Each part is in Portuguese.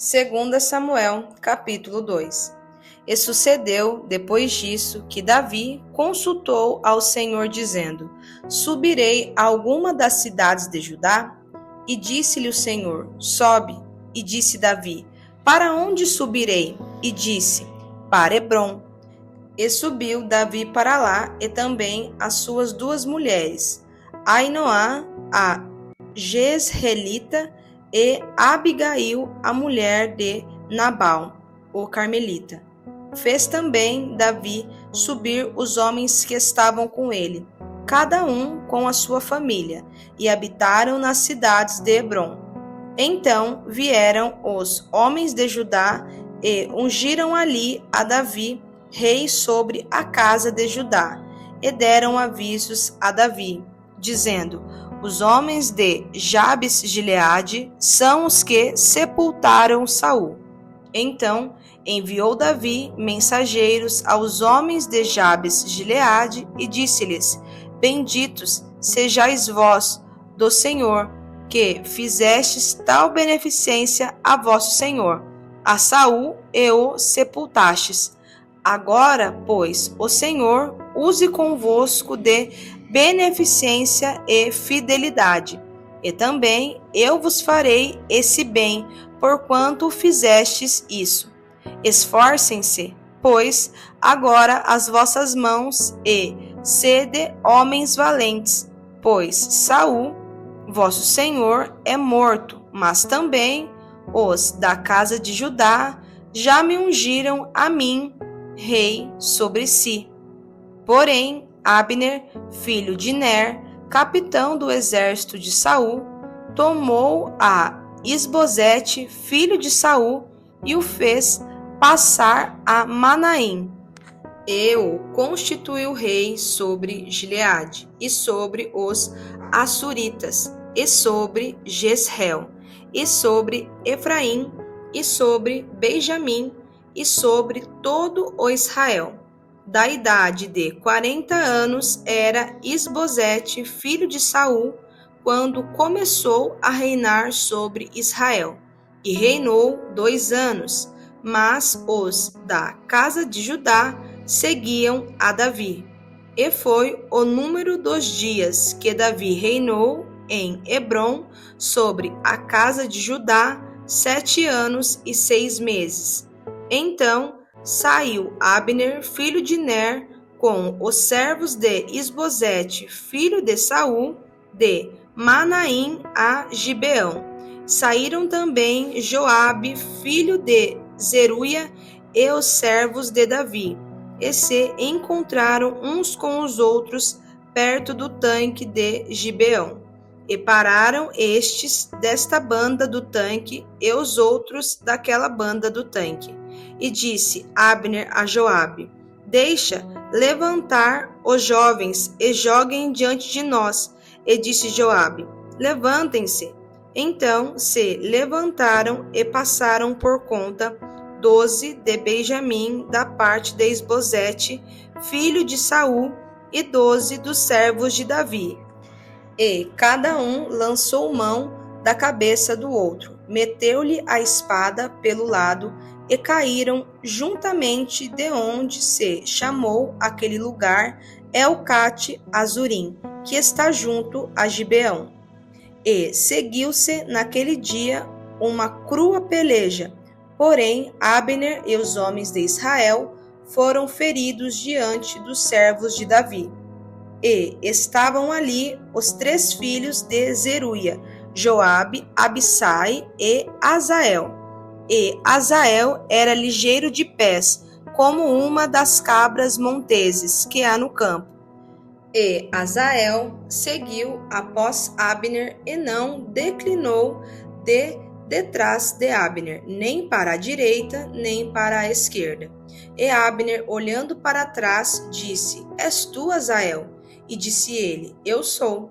2 Samuel, capítulo 2. E sucedeu, depois disso, que Davi consultou ao Senhor, dizendo: Subirei a alguma das cidades de Judá? E disse-lhe o Senhor: Sobe. E disse Davi: Para onde subirei? E disse: Para Hebrom. E subiu Davi para lá, e também as suas duas mulheres, Ainoá, a Jezreelita, e Abigail, a mulher de Nabal, o carmelita. Fez também Davi subir os homens que estavam com ele, cada um com a sua família, e habitaram nas cidades de Hebrom. Então vieram os homens de Judá e ungiram ali a Davi, rei sobre a casa de Judá, e deram avisos a Davi, dizendo: Os homens de Jabes-Gileade são os que sepultaram Saul. Então enviou Davi mensageiros aos homens de Jabes-Gileade e disse-lhes: Benditos sejais vós do Senhor, que fizestes tal beneficência a vosso senhor, a Saul, e o sepultastes. Agora, pois, o Senhor use convosco de beneficência e fidelidade, e também eu vos farei esse bem, porquanto fizestes isso. Esforcem-se, pois, agora as vossas mãos, e sede homens valentes, pois Saul, vosso senhor, é morto, mas também os da casa de Judá já me ungiram a mim, rei sobre si. Porém, Abner, filho de Ner, capitão do exército de Saul, tomou a Isbosete, filho de Saul, e o fez passar a Manaim, e o constituiu rei sobre Gileade, e sobre os Assuritas, e sobre Jezreel, e sobre Efraim, e sobre Benjamim, e sobre todo o Israel. Da idade de 40 anos era Isbosete, filho de Saul, quando começou a reinar sobre Israel, e reinou 2 anos, mas os da casa de Judá seguiam a Davi. E foi o número dos dias que Davi reinou em Hebrom sobre a casa de Judá 7 anos e 6 meses. Então saiu Abner, filho de Ner, com os servos de Isbosete, filho de Saul, de Manaim a Gibeão. Saíram também Joabe, filho de Zeruia, e os servos de Davi, e se encontraram uns com os outros perto do tanque de Gibeão. E pararam estes desta banda do tanque e os outros daquela banda do tanque. E disse Abner a Joabe: Deixa levantar os jovens e joguem diante de nós. E disse Joabe: Levantem-se. Então se levantaram e passaram por conta 12 de Benjamim da parte de Isbosete, filho de Saul, e 12 dos servos de Davi. E cada um lançou mão da cabeça do outro, meteu-lhe a espada pelo lado, e caíram juntamente de onde se chamou aquele lugar Elcate Azurim, que está junto a Gibeão. E seguiu-se naquele dia uma crua peleja, porém Abner e os homens de Israel foram feridos diante dos servos de Davi. E estavam ali os 3 filhos de Zeruia, Joabe, Abissai e Azael. E Azael era ligeiro de pés, como uma das cabras monteses que há no campo. E Azael seguiu após Abner e não declinou detrás de Abner, nem para a direita, nem para a esquerda. E Abner, olhando para trás, disse: És tu, Azael? E disse ele: Eu sou.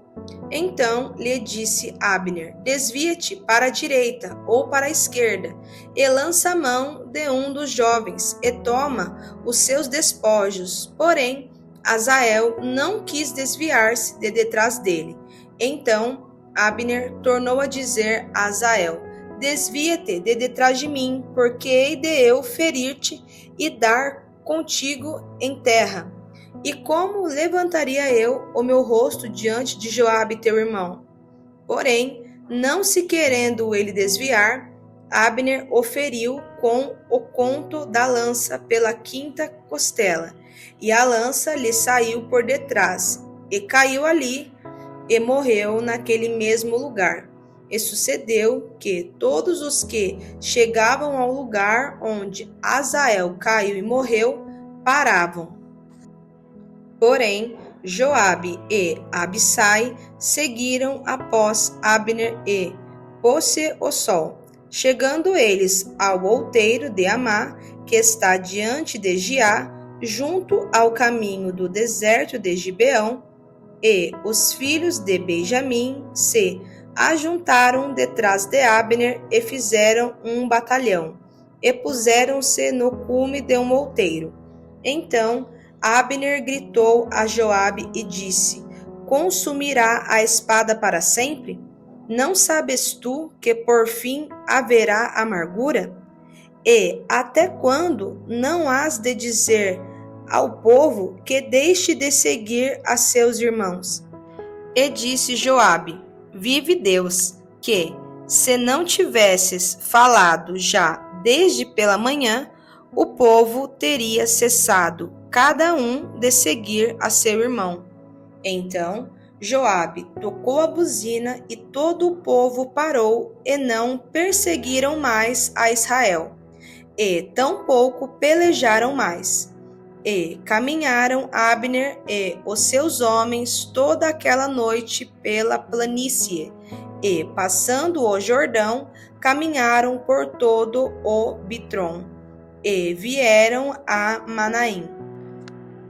Então lhe disse Abner: Desvia-te para a direita ou para a esquerda, e lança a mão de um dos jovens, e toma os seus despojos. Porém, Azael não quis desviar-se de detrás dele. Então Abner tornou a dizer a Azael: desvia-te de detrás de mim, porque hei de eu ferir-te e dar contigo em terra. E como levantaria eu o meu rosto diante de Joabe teu irmão? Porém, não se querendo ele desviar, Abner o feriu com o conto da lança pela quinta costela, e a lança lhe saiu por detrás, e caiu ali, e morreu naquele mesmo lugar. E sucedeu que todos os que chegavam ao lugar onde Azael caiu e morreu, paravam. Porém, Joabe e Abissai seguiram após Abner e pôs-se o sol. Chegando eles ao outeiro de Amá, que está diante de Giá, junto ao caminho do deserto de Gibeão, e os filhos de Benjamim se ajuntaram detrás de Abner e fizeram um batalhão, e puseram-se no cume de um outeiro. Então Abner gritou a Joabe e disse: Consumirá a espada para sempre? Não sabes tu que por fim haverá amargura? E até quando não has de dizer ao povo que deixe de seguir a seus irmãos? E disse Joabe: Vive Deus, que, se não tivesses falado já desde pela manhã, o povo teria cessado cada um de seguir a seu irmão. Então Joabe tocou a buzina e todo o povo parou e não perseguiram mais a Israel, e tampouco pelejaram mais. E caminharam Abner e os seus homens toda aquela noite pela planície, e passando o Jordão, caminharam por todo o Bitrom, e vieram a Manaim.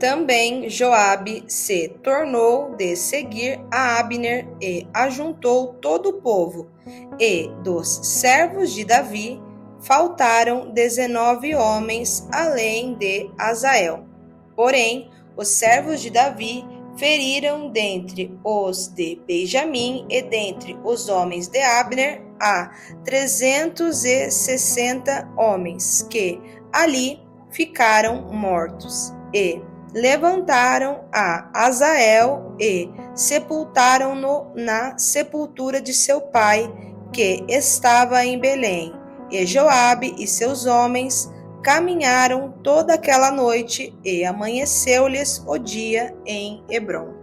Também Joabe se tornou de seguir a Abner e ajuntou todo o povo, e dos servos de Davi faltaram 19 homens além de Azael. Porém, os servos de Davi feriram dentre os de Benjamim e dentre os homens de Abner a 360 homens, que ali ficaram mortos. E levantaram a Azael e sepultaram-no na sepultura de seu pai, que estava em Belém. E Joabe e seus homens caminharam toda aquela noite, e amanheceu-lhes o dia em Hebrom.